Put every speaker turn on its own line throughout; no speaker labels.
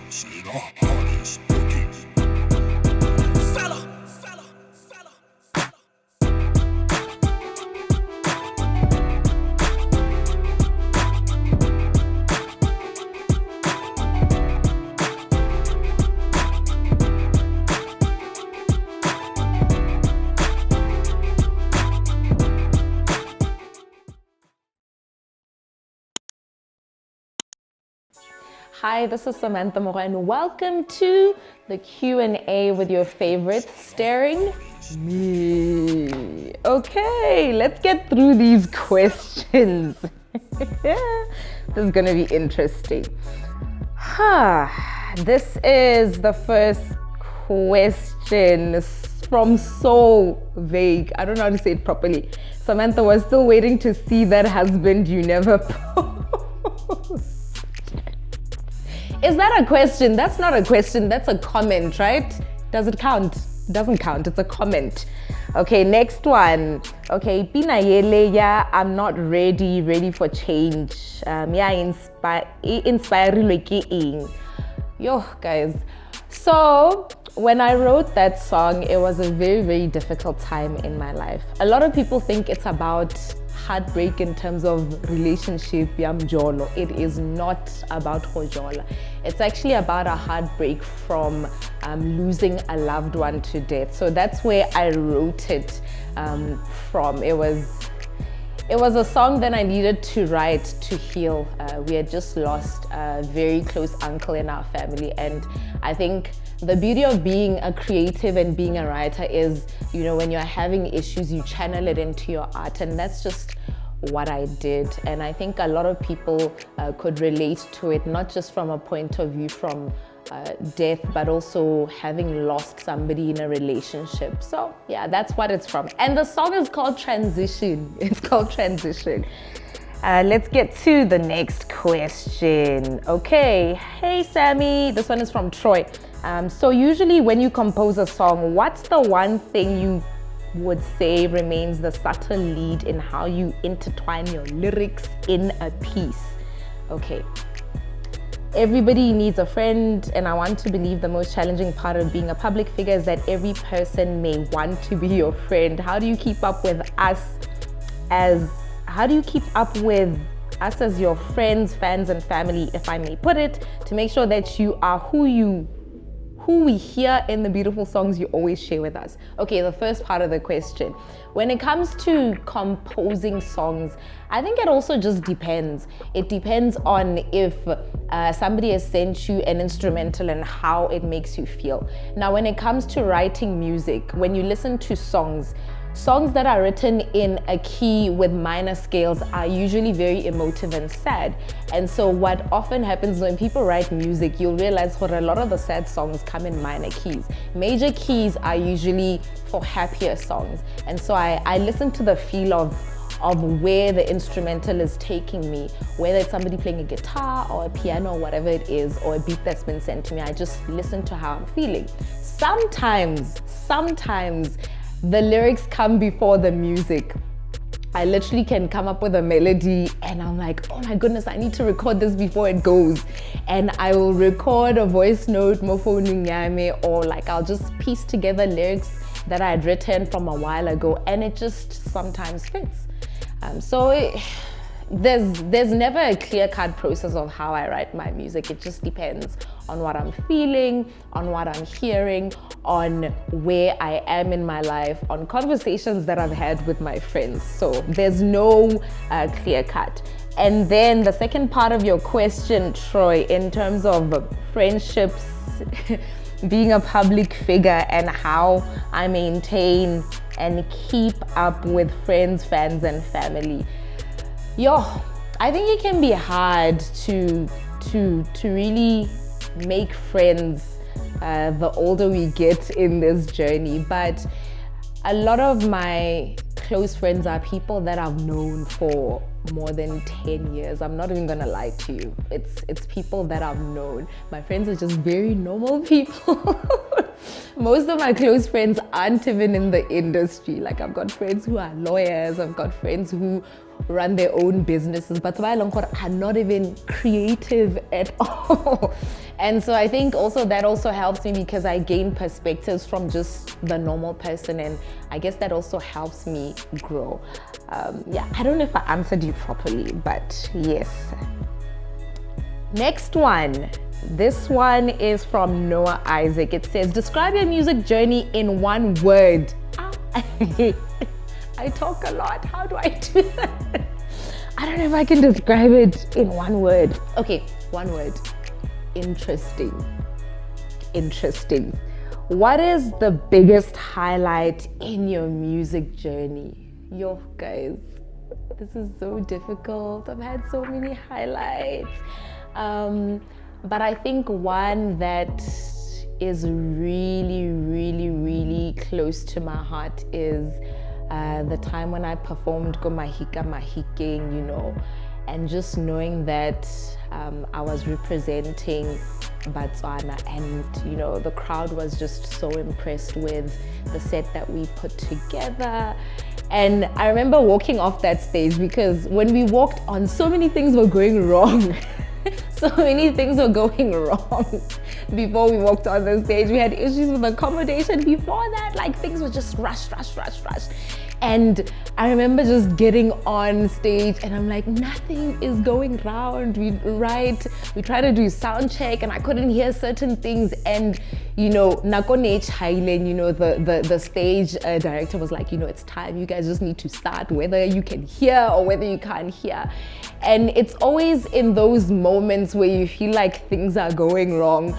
Say the hottest cookie. Fella.
Hi, this is Samantha Mogwe and welcome to the Q&A with your favorite staring me. Okay, let's get through these questions. This is gonna be interesting. This is the first question from So Vague. I don't know how to say it properly. Samantha, was still waiting to see that husband you never post. Is that a question? That's not a question, that's a comment, right? Does it count? It doesn't count, it's a comment. Okay, next one. Okay, Pina Yele, yeah, I'm not ready for change. Inspiring. Yo, guys. So, when I wrote that song, it was a very, very difficult time in my life. A lot of people think it's about heartbreak in terms of relationship, yamjolo. It is not about hojola. It's actually about a heartbreak from losing a loved one to death. So that's where I wrote it from. It was a song that I needed to write to heal. We had just lost a very close uncle in our family, and I think the beauty of being a creative and being a writer is, you know, when you're having issues, you channel it into your art, and that's just what I did. And I think a lot of people could relate to it, not just from a point of view from death, but also having lost somebody in a relationship. So yeah, that's what it's from. And the song is called Transition. It's called Transition. Let's get to the next question. Okay, hey Sammy, this one is from Troy. So usually when you compose a song, what's the one thing you would say remains the subtle lead in how you intertwine your lyrics in a piece? Okay. Everybody needs a friend, and I want to believe the most challenging part of being a public figure is that every person may want to be your friend. How do you keep up with us as your friends, fans, and family, if I may put it, to make sure that you are who we hear in the beautiful songs you always share with us? Okay, the first part of the question. When it comes to composing songs, I think it also just depends. It depends on if somebody has sent you an instrumental and how it makes you feel. Now, when it comes to writing music, when you listen to songs that are written in a key with minor scales are usually very emotive and sad. And so what often happens when people write music, you'll realize for a lot of the sad songs come in minor keys. Major keys are usually for happier songs. And so I listen to the feel of where the instrumental is taking me, whether it's somebody playing a guitar or a piano or whatever it is, or a beat that's been sent to me. I just listen to how I'm feeling. Sometimes the lyrics come before the music. I literally can come up with a melody and I'm like, oh my goodness, I need to record this before it goes. And I will record a voice note, or like I'll just piece together lyrics that I had written from a while ago, and it just sometimes fits. There's never a clear-cut process of how I write my music. It just depends on what I'm feeling, on what I'm hearing, on where I am in my life, on conversations that I've had with my friends. So there's no clear cut. And then the second part of your question, Troy, in terms of friendships, being a public figure and how I maintain and keep up with friends, fans, and family. I think it can be hard to really make friends the older we get in this journey, but a lot of my close friends are people that I've known for more than 10 years. I'm not even gonna lie to you. It's people that I've known. My friends are just very normal people. Most of my close friends aren't even in the industry. Like, I've got friends who are lawyers, I've got friends who run their own businesses, but are not even creative at all. And so I think also that also helps me because I gain perspectives from just the normal person, and I guess that also helps me grow. Yeah, I don't know if I answered you properly, but yes. Next one. This one is from Noah Isaac. It says, describe your music journey in one word. I talk a lot. How do I do that? I don't know if I can describe it in one word. Okay, one word. Interesting. Interesting. What is the biggest highlight in your music journey? Yo, guys, this is so difficult. I've had so many highlights. But I think one that is really, really, really close to my heart is the time when I performed Go Mahika Mahikeng, you know, and just knowing that I was representing Botswana, and you know, the crowd was just so impressed with the set that we put together. And I remember walking off that stage because when we walked on, so many things were going wrong. So many things were going wrong before we walked on the stage. We had issues with accommodation before that, like things were just rush. And I remember just getting on stage and I'm like, nothing is going round. We try to do sound check and I couldn't hear certain things. And you know, Nakone Chailen, you know, the stage director was like, you know, it's time. You guys just need to start, whether you can hear or whether you can't hear. And it's always in those moments where you feel like things are going wrong,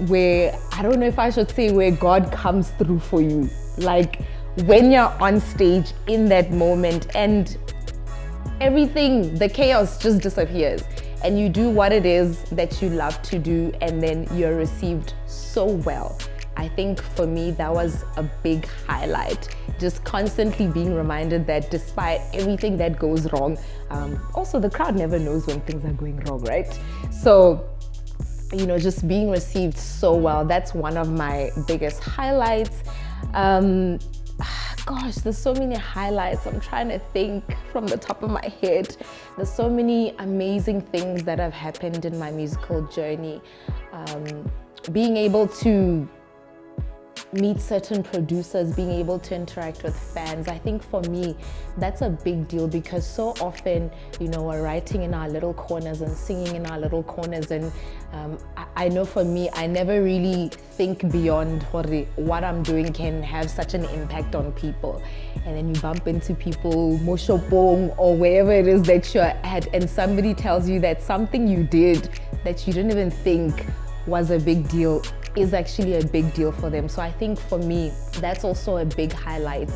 where, I don't know if I should say, where God comes through for you. Like when you're on stage in that moment and everything, the chaos just disappears and you do what it is that you love to do, and then you're received so well. I think for me, that was a big highlight. Just constantly being reminded that despite everything that goes wrong, also the crowd never knows when things are going wrong, right? So, you know, just being received so well, that's one of my biggest highlights. Gosh, there's so many highlights. I'm trying to think from the top of my head. There's so many amazing things that have happened in my musical journey. Being able to meet certain producers, being able to interact with fans, I think for me, that's a big deal because so often, you know, we're writing in our little corners and singing in our little corners, and I know for me, I never really think beyond what I'm doing can have such an impact on people. And then you bump into people, Moshopong, or wherever it is that you're at, and somebody tells you that something you did that you didn't even think was a big deal is actually a big deal for them. So I think for me, that's also a big highlight,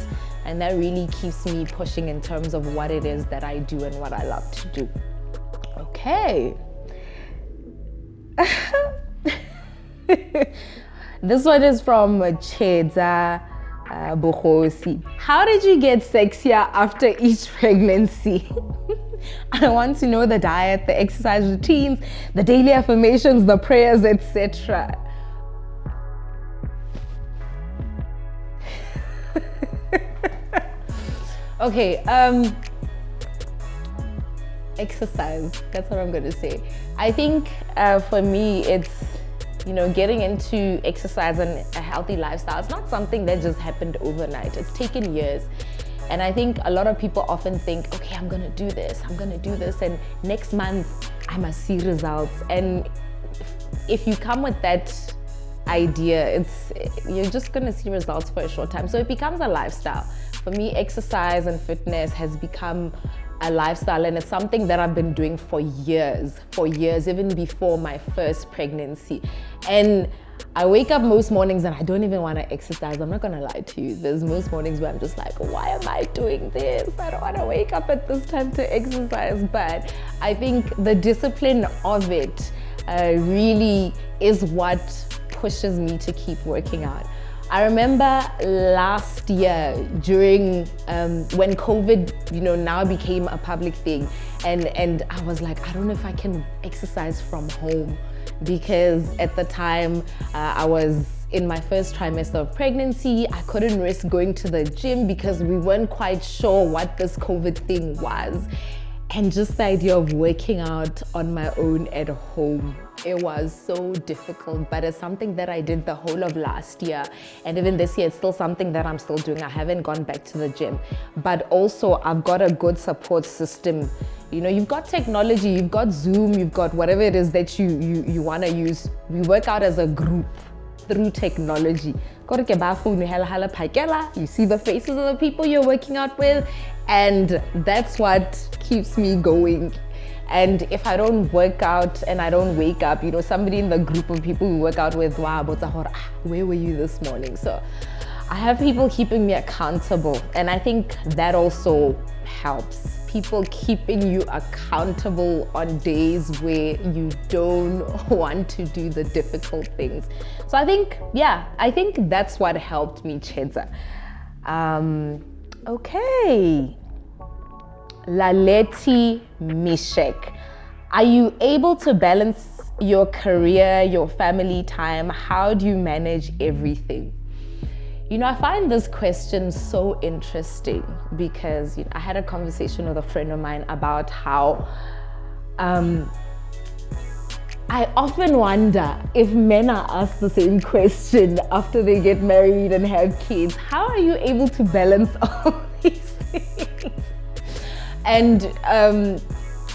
and that really keeps me pushing in terms of what it is that I do and what I love to do. Okay. This one is from Chedza Bohosi. How did you get sexier after each pregnancy? I want to know the diet, the exercise routines, the daily affirmations, the prayers, etc. Okay, exercise, that's what I'm going to say. I think for me, it's, you know, getting into exercise and a healthy lifestyle. It's not something that just happened overnight. It's taken years. And I think a lot of people often think, okay, I'm going to do this, and next month I must see results. And if you come with that idea, you're just going to see results for a short time. So it becomes a lifestyle. For me, exercise and fitness has become a lifestyle, and it's something that I've been doing for years, even before my first pregnancy. And I wake up most mornings and I don't even want to exercise. I'm not going to lie to you. There's most mornings where I'm just like, why am I doing this? I don't want to wake up at this time to exercise. But I think the discipline of it really is what pushes me to keep working out. I remember last year during when COVID, you know, now became a public thing, and I was like, I don't know if I can exercise from home, because at the time I was in my first trimester of pregnancy. I couldn't risk going to the gym because we weren't quite sure what this COVID thing was. And just the idea of working out on my own at home, it was so difficult, but it's something that I did the whole of last year. And even this year, it's still something that I'm still doing. I haven't gone back to the gym, but also I've got a good support system. You know, you've got technology, you've got Zoom, you've got whatever it is that you want to use. We work out as a group through technology. You see the faces of the people you're working out with, and that's what keeps me going. And if I don't work out and I don't wake up, you know, somebody in the group of people who work out with, wow, where were you this morning? So I have people keeping me accountable, and I think that also helps. People keeping you accountable on days where you don't want to do the difficult things. So I think that's what helped me, Chedza. Okay. Laleti Mishek. Are you able to balance your career, your family time? How do you manage everything? You know, I find this question so interesting because I had a conversation with a friend of mine about how I often wonder if men are asked the same question after they get married and have kids. How are you able to balance all these things? And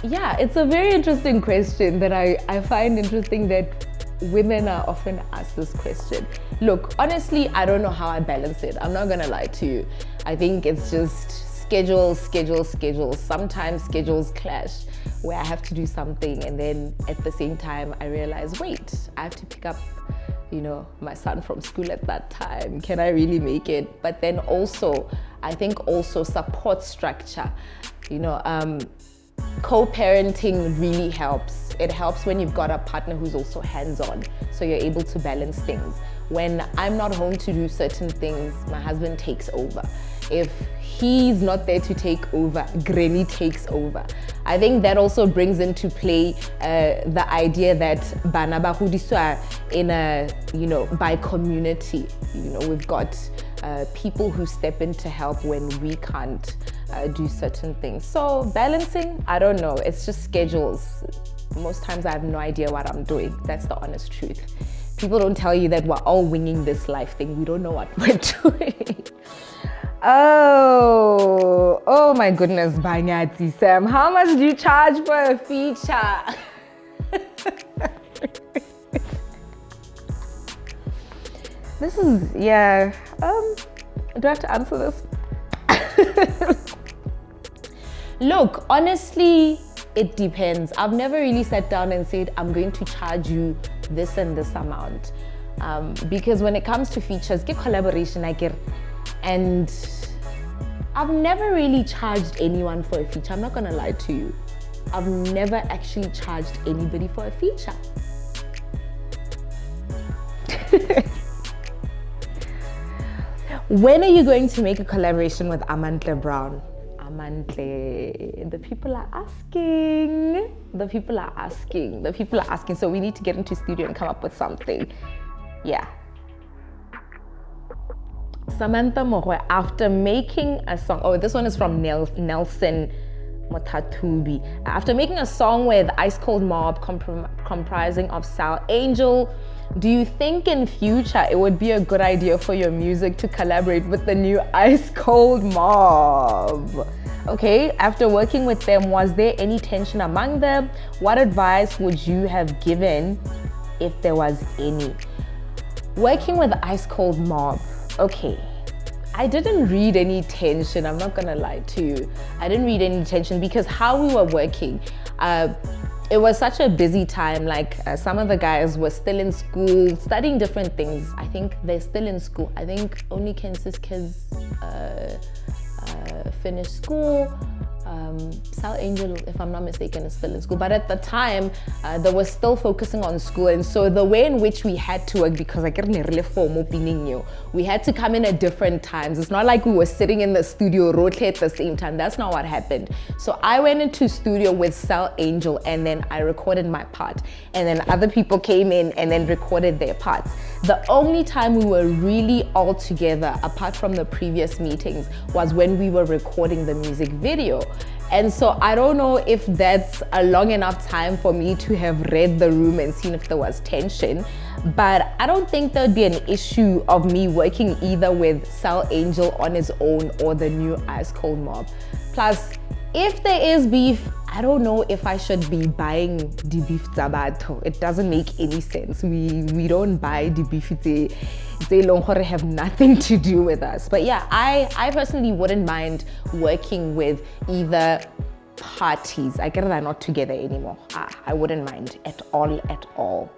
it's a very interesting question that I find interesting that women are often asked this question. Look, honestly, I don't know how I balance it. I'm not gonna lie to you. I think it's just schedules. Sometimes schedules clash where I have to do something, and then at the same time I realize, wait, I have to pick up, you know, my son from school at that time. Can I really make it? But then also, I think also support structure, you know, co-parenting really helps. It helps when you've got a partner who's also hands-on, so you're able to balance things. When I'm not home to do certain things, my husband takes over. If he's not there to take over, Granny takes over. I think that also brings into play the idea that bana ba godiswa in a, you know, by community. You know, we've got people who step in to help when we can't do certain things. So balancing, I don't know, it's just schedules. Most times I have no idea what I'm doing. That's the honest truth. People don't tell you that we're all winging this life thing. We don't know what we're doing. Oh my goodness, Banyati Sam. How much do you charge for a feature? This is, do I have to answer this? Look, honestly, it depends. I've never really sat down and said, I'm going to charge you this and this amount. Because when it comes to features, get collaboration, and I've never really charged anyone for a feature. I'm not gonna lie to you. I've never actually charged anybody for a feature. When are you going to make a collaboration with Amantle Brown? Amantle, the people are asking. So we need to get into studio and come up with something. Yeah. Samantha Mogwe, after making a song, this one is from Nelson Motatubi. After making a song with Ice Cold Mob comprising of Sal Angel, do you think in future it would be a good idea for your music to collaborate with the new Ice Cold Mob? Okay, after working with them, was there any tension among them? What advice would you have given if there was any? Working with Ice Cold Mob, okay. I didn't read any tension, I'm not gonna lie to you. I didn't read any tension because how we were working, it was such a busy time. Like some of the guys were still in school, studying different things. I think they're still in school. I think only Kansas kids finished school. Sal Angel, if I'm not mistaken, is still in school. But at the time, they were still focusing on school. And so the way in which we had to work, because I get really formal opinion, we had to come in at different times. It's not like we were sitting in the studio rotate at the same time. That's not what happened. So I went into studio with Sal Angel and then I recorded my part. And then other people came in and then recorded their parts. The only time we were really all together, apart from the previous meetings, was when we were recording the music video. And so I don't know if that's a long enough time for me to have read the room and seen if there was tension, but I don't think there'd be an issue of me working either with Sal Angel on his own or the new Ice Cold Mob. Plus, if there is beef, I don't know if I should be buying the beef zabato. It doesn't make any sense. We don't buy the beef. They have nothing to do with us. But yeah, I personally wouldn't mind working with either parties. I get they're not together anymore. I wouldn't mind at all.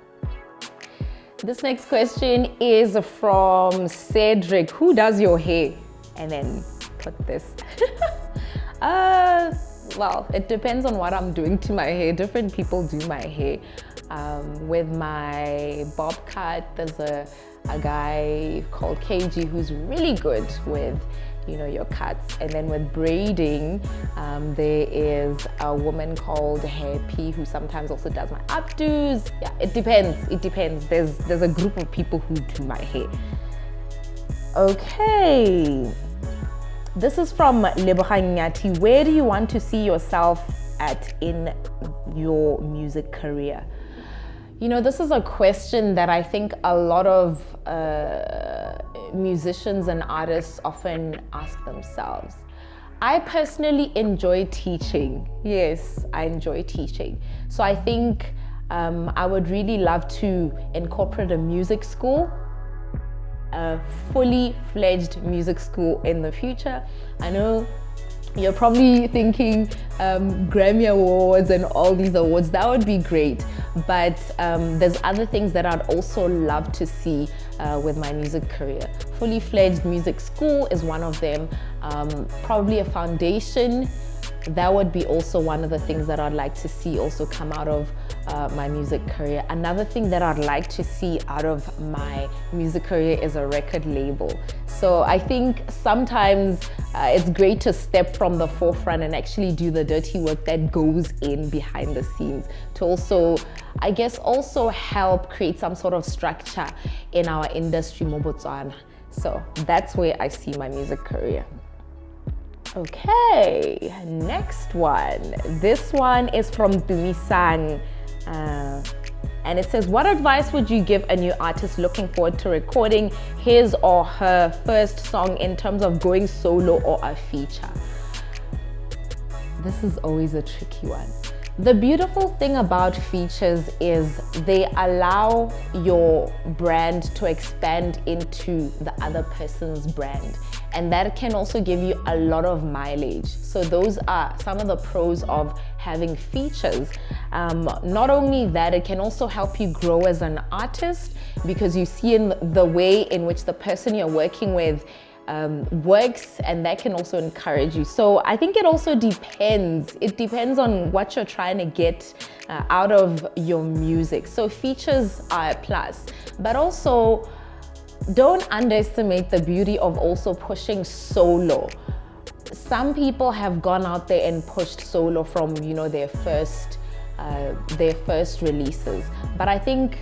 This next question is from Cedric. Who does your hair? And then put this. Well, it depends on what I'm doing to my hair. Different people do my hair. With my bob cut, there's a guy called KG who's really good with, your cuts. And then with braiding, there is a woman called Happy who sometimes also does my updos. Yeah, it depends. There's a group of people who do my hair. Okay. This is from Lebogang Nyati. Where do you want to see yourself at in your music career? This is a question that I think a lot of musicians and artists often ask themselves. I personally enjoy teaching. Yes, I enjoy teaching. So I think I would really love to incorporate a music school, a fully fledged music school in the future. I know you're probably thinking Grammy Awards and all these awards, that would be great. But there's other things that I'd also love to see with my music career. Fully fledged music school is one of them. Probably a foundation. That would be also one of the things that I'd like to see also come out of my music career. Another thing that I'd like to see out of my music career is a record label. So I think sometimes it's great to step from the forefront and actually do the dirty work that goes in behind the scenes to also, I guess, also help create some sort of structure in our industry, Botswana. So that's where I see my music career. Okay, next one. This one is from Dumisan. And it says, what advice would you give a new artist looking forward to recording his or her first song in terms of going solo or a feature? This is always a tricky one. The beautiful thing about features is they allow your brand to expand into the other person's brand. And that can also give you a lot of mileage. So those are some of the pros of having features. Not only that, it can also help you grow as an artist because you see in the way in which the person you're working with works, and that can also encourage you. So I think it also depends. It depends on what you're trying to get out of your music. So features are a plus, but also don't underestimate the beauty of also pushing solo. Some people have gone out there and pushed solo from, their first releases. But I think,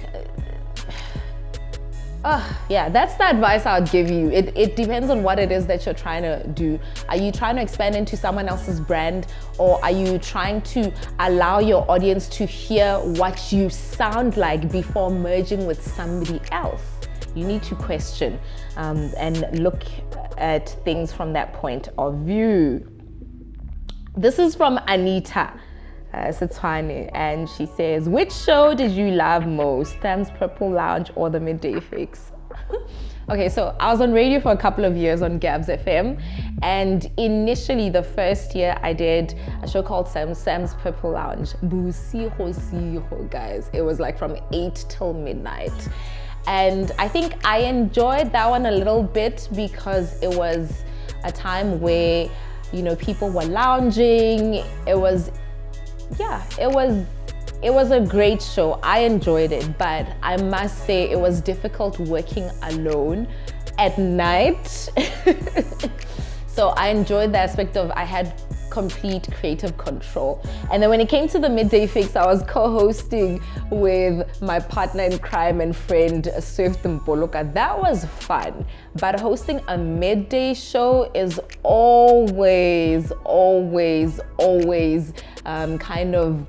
that's the advice I would give you. It depends on what it is that you're trying to do. Are you trying to expand into someone else's brand, or are you trying to allow your audience to hear what you sound like before merging with somebody else? You need to question and look at things from that point of view. This is from Anita Setswane, and she says, which show did you love most, Sam's Purple Lounge or the Midday Fix? Okay, so I was on radio for a couple of years on Gabs FM, and initially the first year I did a show called Sam's Purple Lounge. Busiho, guys. It was like from 8 till midnight. And I think I enjoyed that one a little bit because it was a time where You know, people were lounging. It was a great show. I enjoyed it, but I must say it was difficult working alone at night. So I enjoyed the aspect of I had complete creative control. And then when it came to the midday fix, I was co-hosting with my partner in crime and friend Swift Mboloka. That was fun. But hosting a midday show is always kind of,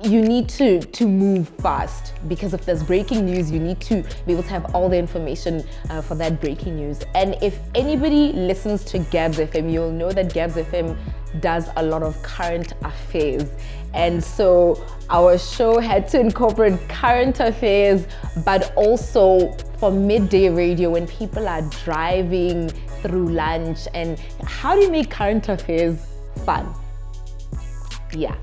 you need to move fast, because if there's breaking news, you need to be able to have all the information for that breaking news. And if anybody listens to Gabs FM, you'll know that Gabs FM does a lot of current affairs. And so our show had to incorporate current affairs, but also for midday radio when people are driving through lunch. And how do you make current affairs fun? Yeah.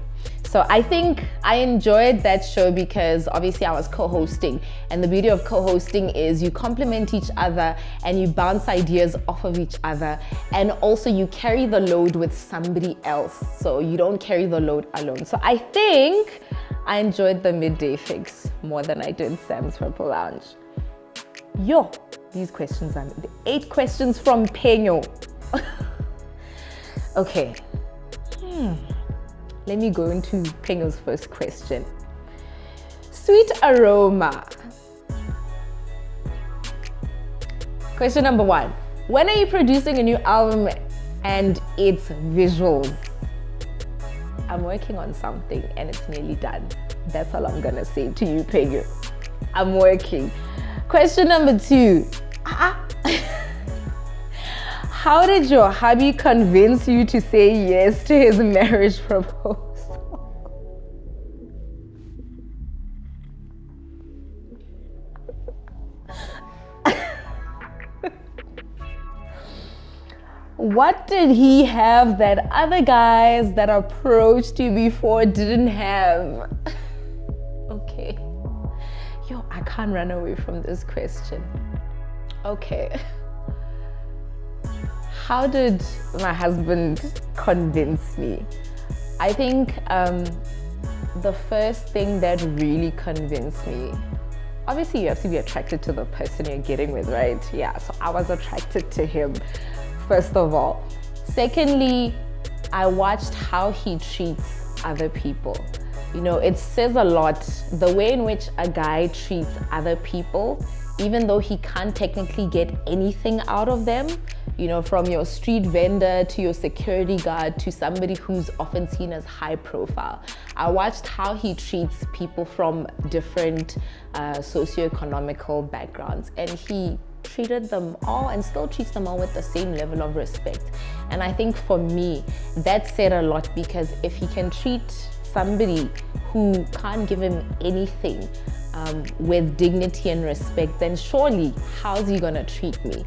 So I think I enjoyed that show because obviously I was co-hosting, and the beauty of co-hosting is you complement each other and you bounce ideas off of each other, and also you carry the load with somebody else, so you don't carry the load alone. So I think I enjoyed the midday fix more than I did Sam's Purple Lounge. Yo, these questions are 8 questions from Penyo. Okay. Let me go into Pengo's first question. Sweet aroma. Question number 1. When are you producing a new album and its visuals? I'm working on something and it's nearly done. That's all I'm gonna say to you, Pengo. I'm working. Question number 2. How did your hubby convince you to say yes to his marriage proposal? What did he have that other guys that approached you before didn't have? Okay. Yo, I can't run away from this question. Okay. How did my husband convince me? I think the first thing that really convinced me, obviously you have to be attracted to the person you're getting with, right? Yeah, so I was attracted to him, first of all. Secondly, I watched how he treats other people. You know, it says a lot, the way in which a guy treats other people, even though he can't technically get anything out of them, you know, from your street vendor to your security guard to somebody who's often seen as high profile. I watched how he treats people from different socioeconomical backgrounds, and he treated them all and still treats them all with the same level of respect. And I think for me, that said a lot, because if he can treat somebody who can't give him anything with dignity and respect, then surely how's he gonna treat me?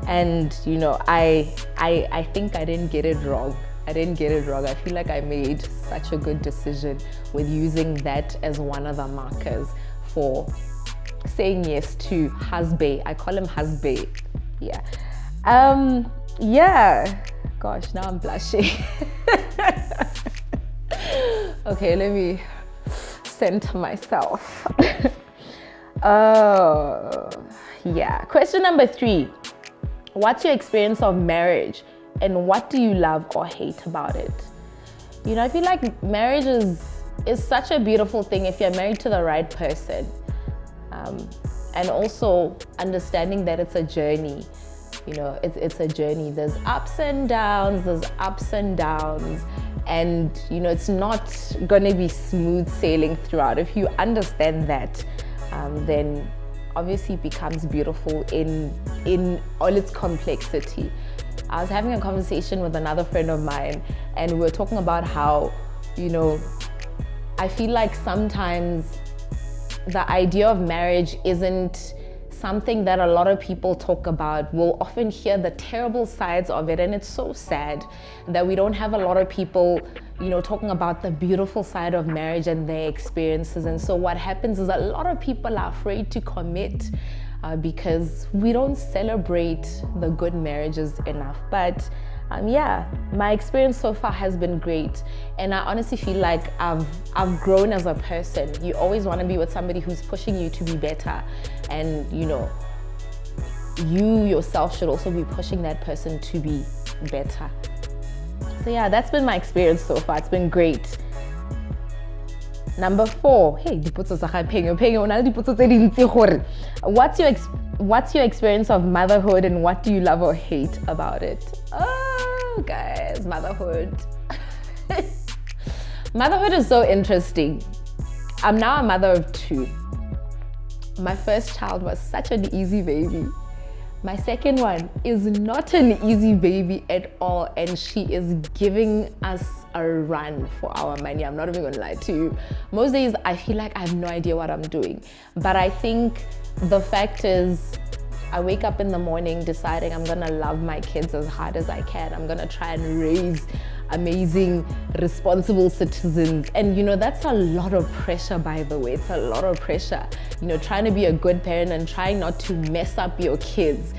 And you know, I think I didn't get it wrong. I feel like I made such a good decision with using that as one of the markers for saying yes to husband. I call him husband. Yeah. Yeah. Gosh, now I'm blushing. Okay, let me center myself. Yeah. Question number 3. What's your experience of marriage and what do you love or hate about it? You know, I feel like marriage is such a beautiful thing if you're married to the right person. And also understanding that it's a journey. You know, it's a journey. There's ups and downs, and you know, it's not gonna be smooth sailing throughout. If you understand that, then obviously it becomes beautiful in all its complexity. I was having a conversation with another friend of mine, and we were talking about how, you know, I feel like sometimes the idea of marriage isn't something that a lot of people talk about. We'll often hear the terrible sides of it, and it's so sad that we don't have a lot of people, you know, talking about the beautiful side of marriage and their experiences. And so what happens is a lot of people are afraid to commit because we don't celebrate the good marriages enough. But Yeah, my experience so far has been great, and I honestly feel like I've grown as a person. You always want to be with somebody who's pushing you to be better, and you yourself should also be pushing that person to be better. So yeah, that's been my experience so far. It's been great. Number 4, what's your experience of motherhood and what do you love or hate about it? Oh, guys, motherhood. Motherhood is so interesting. I'm now a mother of 2. My first child was such an easy baby. My second one is not an easy baby at all, and she is giving us a run for our money. I'm not even gonna lie to you. Most days I feel like I have no idea what I'm doing. But I think the fact is, I wake up in the morning deciding I'm gonna love my kids as hard as I can. I'm gonna try and raise amazing, responsible citizens. And that's a lot of pressure, by the way. It's a lot of pressure. Trying to be a good parent and trying not to mess up your kids.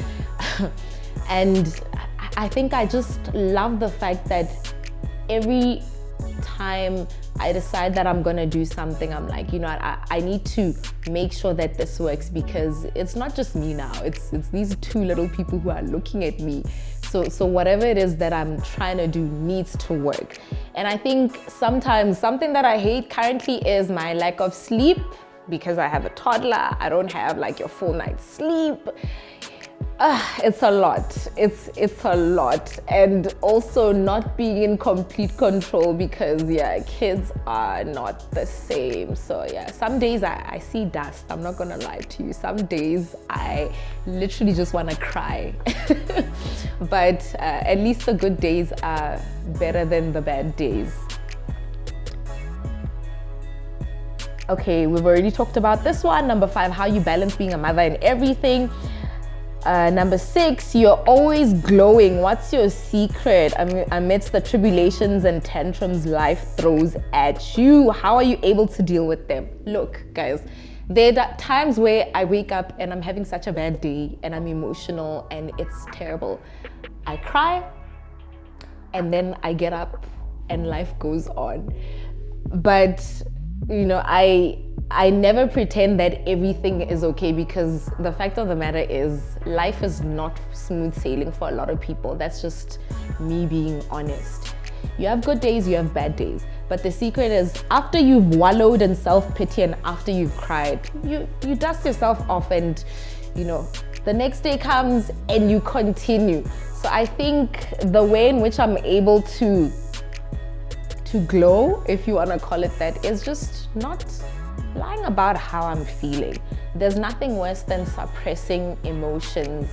And I think I just love the fact that every time I decide that I'm gonna do something, I'm like, I need to make sure that this works, because it's not just me now, it's these 2 little people who are looking at me. So whatever it is that I'm trying to do needs to work. And I think sometimes something that I hate currently is my lack of sleep, because I have a toddler. I don't have like your full night's sleep. It's a lot. It's a lot. And also not being in complete control, because kids are not the same. So some days I see dust. I'm not gonna lie to you. Some days I literally just want to cry. But at least the good days are better than the bad days. Okay, we've already talked about this one. Number 5, how you balance being a mother and everything. Number 6, you're always glowing. What's your secret amidst the tribulations and tantrums life throws at you? How are you able to deal with them? Look, guys, there are times where I wake up and I'm having such a bad day and I'm emotional and it's terrible. I cry and then I get up and life goes on. But I never pretend that everything is okay, because the fact of the matter is life is not smooth sailing for a lot of people. That's just me being honest. You have good days, you have bad days. But the secret is, after you've wallowed in self-pity and after you've cried, you dust yourself off, and the next day comes and you continue. So I think the way in which I'm able to glow, if you want to call it that, is just not lying about how I'm feeling. There's nothing worse than suppressing emotions,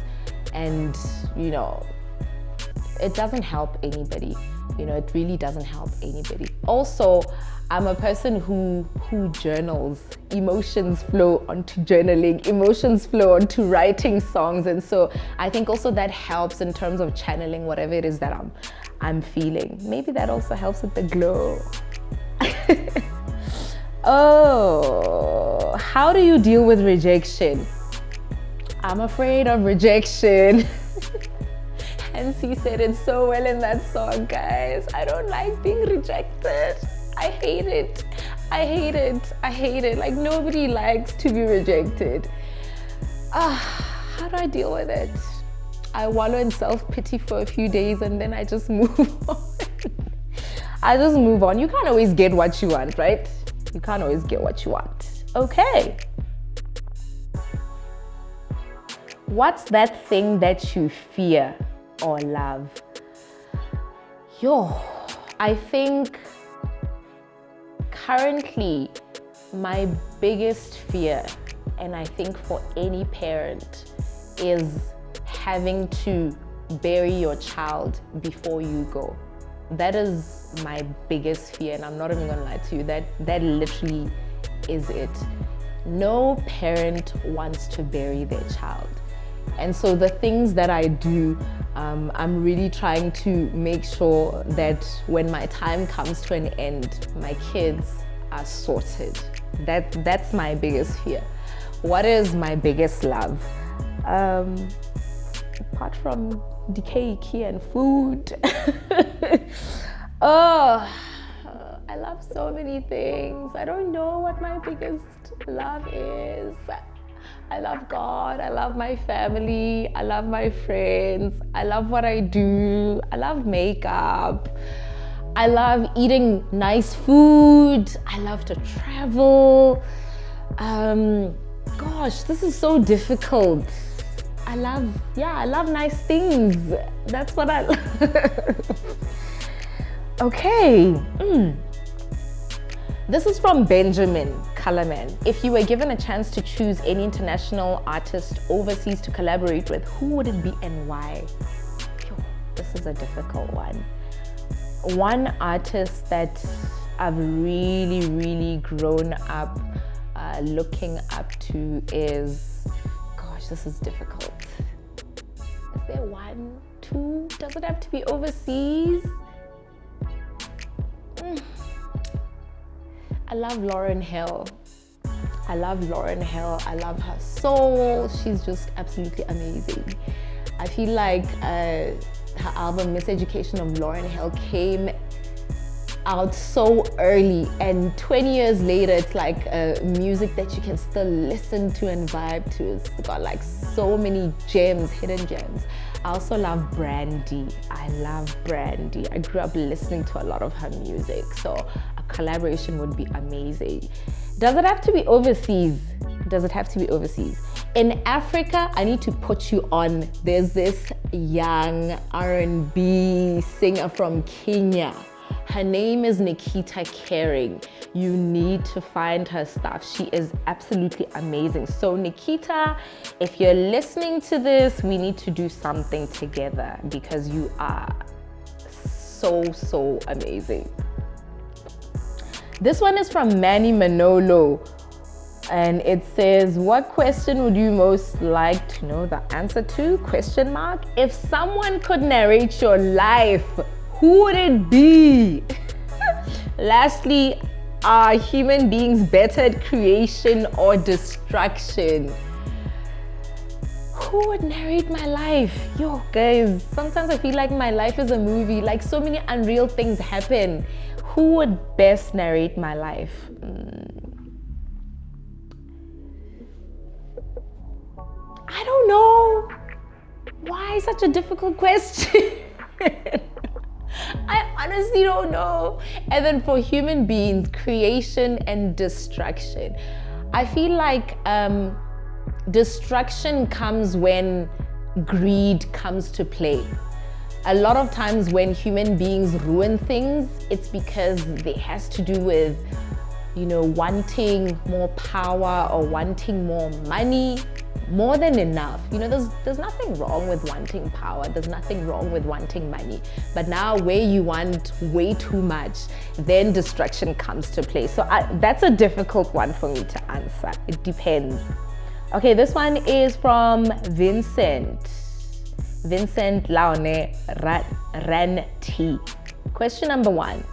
and it doesn't help anybody. It really doesn't help anybody. Also, I'm a person who journals. Emotions flow onto journaling, emotions flow onto writing songs, and so I think also that helps in terms of channeling whatever it is that I'm feeling. Maybe that also helps with the glow. Oh, how do you deal with rejection? I'm afraid of rejection. Hence he said it so well in that song, guys. I don't like being rejected. I hate it. I hate it. I hate it. Like, nobody likes to be rejected. How do I deal with it? I wallow in self-pity for a few days and then I just move on. I just move on. You can't always get what you want, right? You can't always get what you want. Okay. What's that thing that you fear or love? I think currently my biggest fear, and I think for any parent, is having to bury your child before you go. That is my biggest fear, and I'm not even gonna lie to you, that literally is it. No parent wants to bury their child. And so the things that I do, I'm really trying to make sure that when my time comes to an end, my kids are sorted. That's my biggest fear. What is my biggest love? Apart from the cake and food. Oh, I love so many things. I don't know what my biggest love is. I love God, I love my family, I love my friends, I love what I do, I love makeup, I love eating nice food, I love to travel. Gosh, this is so difficult. I love nice things. That's what I love. Okay. This is from Benjamin Cullerman. If you were given a chance to choose any international artist overseas to collaborate with, who would it be and why? This is a difficult one. One artist that I've really grown up looking up to is, gosh, this is difficult. Is there one, two? Does it have to be overseas? I love Lauryn Hill. I love Lauryn Hill. I love her soul. She's just absolutely amazing. I feel like her album Miseducation of Lauryn Hill came out so early, and 20 years later it's like music that you can still listen to and vibe to. It's got like so many gems, hidden gems. I also love Brandy. I love Brandy. I grew up listening to a lot of her music, so a collaboration would be amazing. Does it have to be overseas? Does it have to be overseas? In Africa, I need to put you on. There's this young R&B singer from Kenya. Her name is Nikita Kering. You need to find her stuff. She is absolutely amazing. So Nikita, if you're listening to this, we need to do something together because you are so amazing. This one is from Manny Manolo. And it says, what question would you most like to know the answer to? Question mark. If someone could narrate your life, who would it be? Lastly, are human beings better at creation or destruction? Who would narrate my life? Yo, guys, sometimes I feel like my life is a movie. Like so many unreal things happen. Who would best narrate my life? I don't know. Why such a difficult question? I honestly don't know. And then for human beings, creation and destruction. I feel like destruction comes when greed comes to play. A lot of times when human beings ruin things, it's because it has to do with, wanting more power or wanting more money. More than enough. There's nothing wrong with wanting power. There's nothing wrong with wanting money. But now where you want way too much, then destruction comes to play. So that's a difficult one for me to answer. It depends. Okay, this one is from Vincent. Vincent Laone Ranti. Question number 1.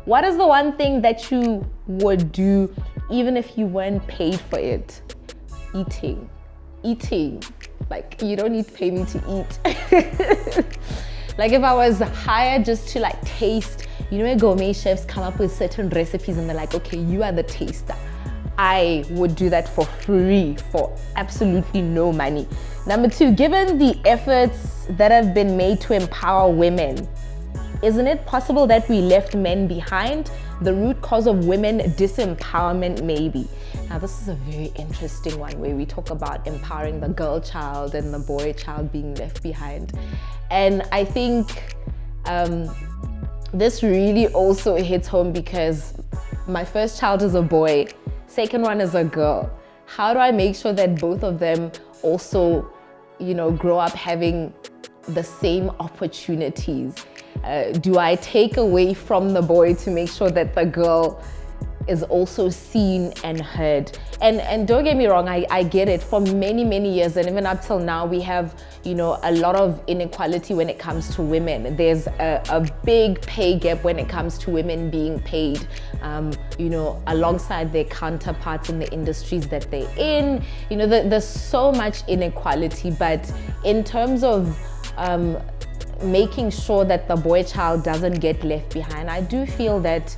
What is the one thing that you would do even if you weren't paid for it? Eating. Like, you don't need to pay me to eat. Like, if I was hired just to taste, where gourmet chefs come up with certain recipes and they're like, okay, you are the taster, I would do that for free, for absolutely no money. Number 2, given the efforts that have been made to empower women, isn't it possible that we left men behind? The root cause of women disempowerment, maybe. Now, this is a very interesting one where we talk about empowering the girl child and the boy child being left behind. And I think this really also hits home because my first child is a boy, second one is a girl. How do I make sure that both of them also, grow up having the same opportunities? Do I take away from the boy to make sure that the girl is also seen and heard? And don't get me wrong, I get it. For many years, and even up till now, we have a lot of inequality when it comes to women. There's a big pay gap when it comes to women being paid alongside their counterparts in the industries that they're in. There's so much inequality, but in terms of making sure that the boy child doesn't get left behind. I do feel that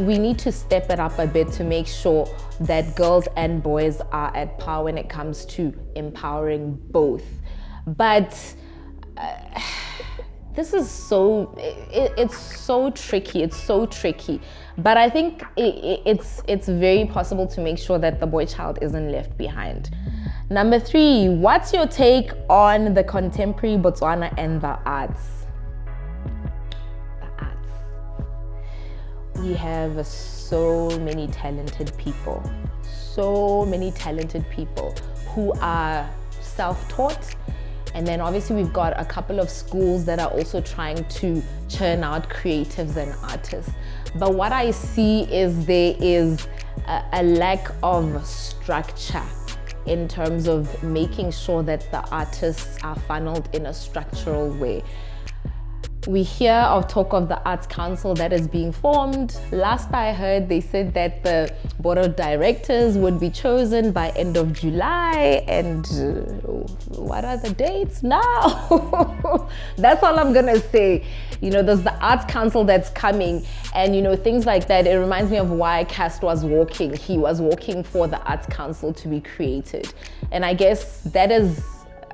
we need to step it up a bit to make sure that girls and boys are at par when it comes to empowering both. But this is it's so tricky. But I think it's very possible to make sure that the boy child isn't left behind. Number 3, what's your take on the contemporary Botswana and the arts? We have so many talented people who are self-taught. And then obviously we've got a couple of schools that are also trying to churn out creatives and artists. But what I see is there is a lack of structure in terms of making sure that the artists are funneled in a structural way. We hear of talk of the Arts Council that is being formed. Last I heard, they said that the board of directors would be chosen by end of July. And what are the dates now? That's all I'm gonna say. You know, there's the Arts Council that's coming, and you know, things like that. It reminds me of why Cast was walking. He was walking for the Arts Council to be created. And I guess that is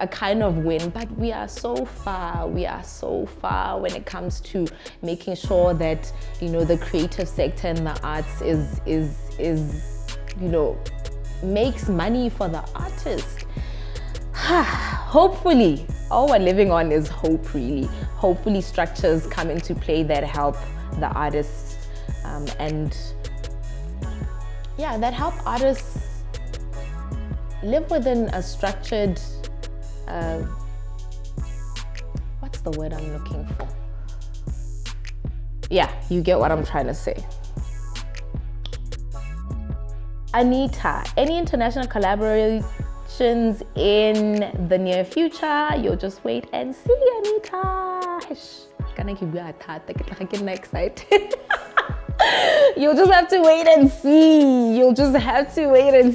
a kind of win, but we are so far when it comes to making sure that, you know, the creative sector and the arts is you know, makes money for the artist. Hopefully, all we're living on is hope, really. Hopefully structures come into play that help the artists and yeah, that help artists live within a structured what's the word I'm looking for? Yeah, you get what I'm trying to say. Anita, any international collaborations in the near future? You'll just wait and see, Anita. Gonna keep you getting excited. You'll just have to wait and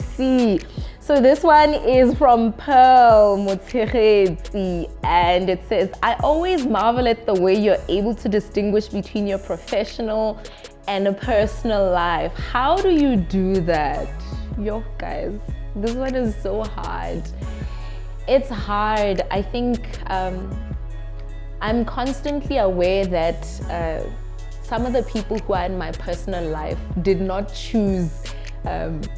see. So this one is from Pearl Muthiretsi, and it says, I always marvel at the way you're able to distinguish between your professional and a personal life. How do you do that? Yo, guys, this one is so hard. It's hard. I think I'm constantly aware that some of the people who are in my personal life did not choose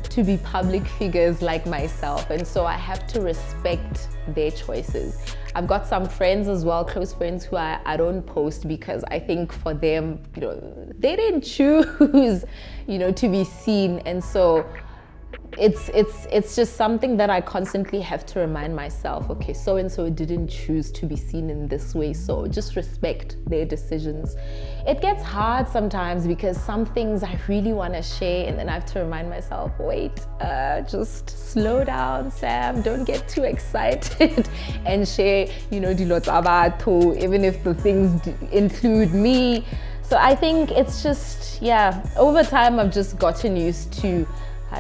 to be public figures like myself, and so I have to respect their choices. I've got some friends as well, close friends, who I don't post because I think for them, you know, they didn't choose, you know, to be seen, and so it's just something that I constantly have to remind myself, okay, so and so didn't choose to be seen in this way, so just respect their decisions. It gets hard sometimes because some things I really want to share, and then I have to remind myself, wait, just slow down, Sam, don't get too excited and share, you know, even if the things include me. So I think it's just, yeah, over time I've just gotten used to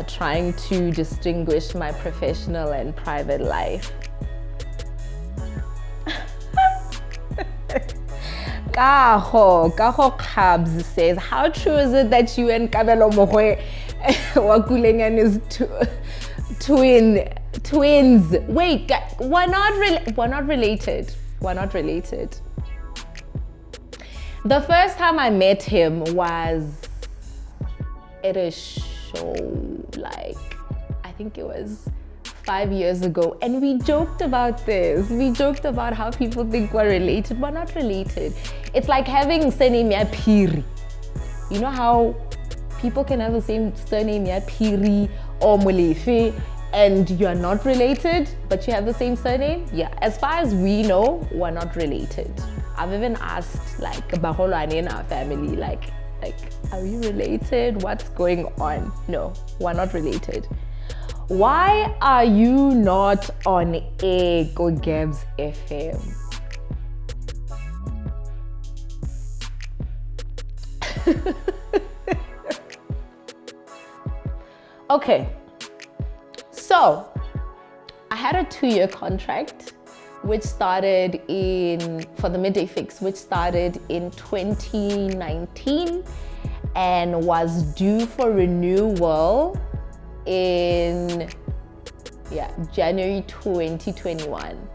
trying to distinguish my professional and private life. Kaho Kabs says, how true is it that you and Kabelo Mogwe Wakulengan is twins? Wait, we're not related. The first time I met him was at a show, like I think it was 5 years ago, and we joked about this. We joked about how people think we're related. We're not related. It's like having surname ya Phiri. You know how people can have the same surname ya Phiri or Molefe, and you are not related, but you have the same surname? Yeah, as far as we know, we're not related. I've even asked like Baholwane in our family, like, are you related? What's going on? No, we're not related. Why are you not on air, Go Gabs FM? Okay, so I had a 2-year contract which started for the Midday Fix, which started in 2019 and was due for renewal in January 2021.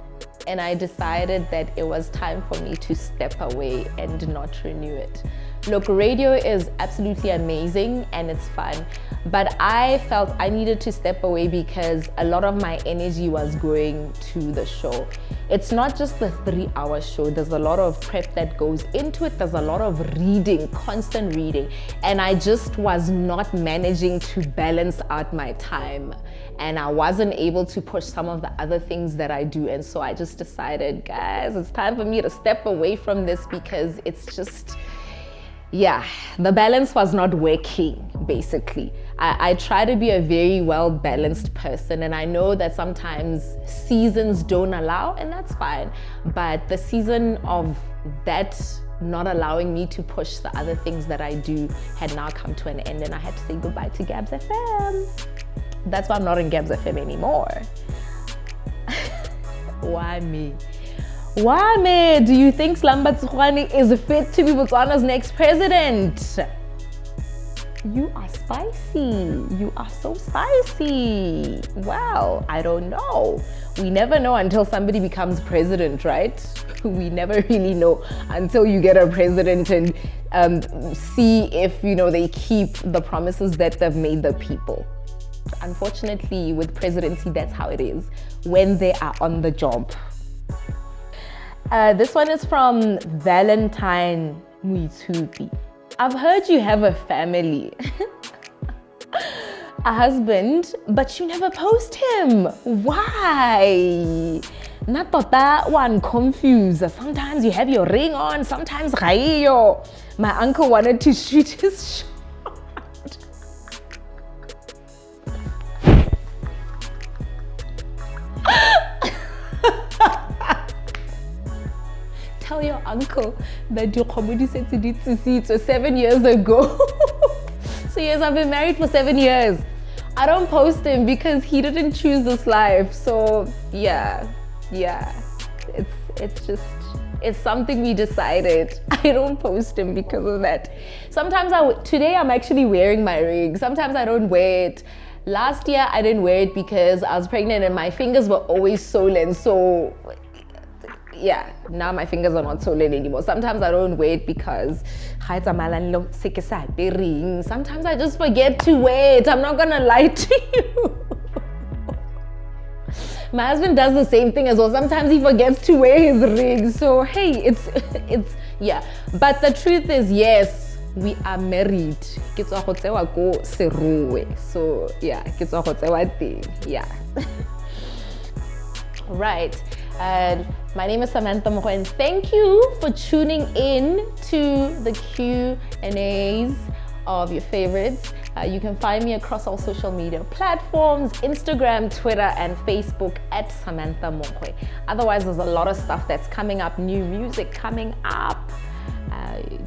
And I decided that it was time for me to step away and not renew it. Look, radio is absolutely amazing and it's fun, but I felt I needed to step away because a lot of my energy was going to the show. It's not just the 3-hour show. There's a lot of prep that goes into it. There's a lot of reading, constant reading, and I just was not managing to balance out my time. And I wasn't able to push some of the other things that I do. And so I just decided, guys, it's time for me to step away from this because it's just, the balance was not working, basically. I try to be a very well-balanced person, and I know that sometimes seasons don't allow, and that's fine. But the season of that not allowing me to push the other things that I do had now come to an end, and I had to say goodbye to Gabs FM. That's why I'm not in Gabs FM anymore. Why me? Why me? Do you think Slamba Tshwane is fit to be Botswana's next president? You are spicy. You are so spicy. Well, I don't know. We never know until somebody becomes president, right? We never really know until you get a president and see if, they keep the promises that they've made the people. Unfortunately, with presidency, that's how it is when they are on the job. This one is from Valentine Muitupi. I've heard you have a family, a husband, but you never post him. Why? Not that one confused. Sometimes you have your ring on, sometimes Raiyo. My uncle wanted to shoot his shot. Tell your uncle that your comedy said to did to see it 7 years ago. So yes, I've been married for 7 years. I don't post him because he didn't choose this life. So it's something we decided. I don't post him because of that. Sometimes today I'm actually wearing my ring. Sometimes I don't wear it. Last year I didn't wear it because I was pregnant and my fingers were always swollen. So now my fingers are not swollen anymore. Sometimes I don't wear it because sometimes I just forget to wear it. I'm not gonna lie to you. My husband does the same thing as well. Sometimes he forgets to wear his ring. So hey, it's but the truth is, yes, we are married. So right. And my name is Samantha Mogwe, and thank you for tuning in to the Q&As of your favorites. You can find me across all social media platforms, Instagram, Twitter, and Facebook at Samantha Mogwe. Otherwise, there's a lot of stuff that's coming up, new music coming up.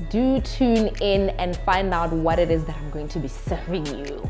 Do tune in and find out what it is that I'm going to be serving you.